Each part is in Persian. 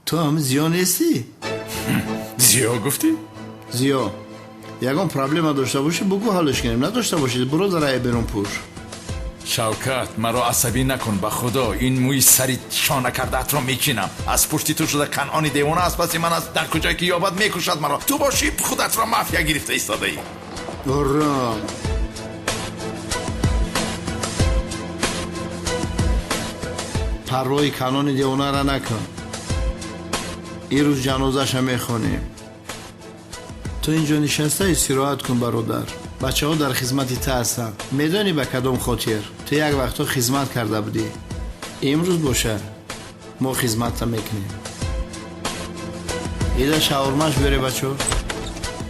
تو هم زیا نیستی؟ زیا گفتی؟ زیا یگان پرابلم داشته باشی بگو حلش کنیم، نداشته باشید برو درای بیرون پوش. شوکت مرا عصبی نکن به خدا. این موی سری شانه کردت را میچینم. از پشتی تو شده کنعانی دیوانه است. پس من از در کجایی که یابد میکشد مرا. تو باشی خودت را مافیا گرفته ایستاده ای. آرام پروای کنان دیوانه را نکن. این روز جنازش هم میخونیم. تو اینجا نشسته استراحت کن برادر. بچه ها در خدمتی تا هستن. میدانی به کدام خاطر تو یک وقتا خدمت کرده بودی. امروز باشه ما خدمت میکنیم. ایده شاورماش بره بچه ها.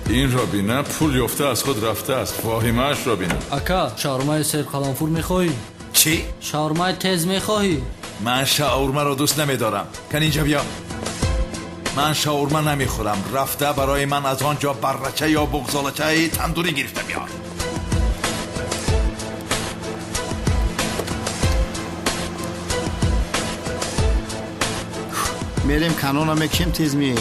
این را بینه پول یافته از خود رفته است. واهیمه‌اش را بینه. اکا شاورمای سیر قلمفور میخواهی؟ چی؟ شاورمای تیز میخواهی؟ من شاورما را دوست نمیدارم. کن اینجا بیا. من شاورما نمیخورم. رفته برای من از آنجا برچه یا بغزالچه تندوری گرفته بیار. میریم کنان هم کم تیز میه.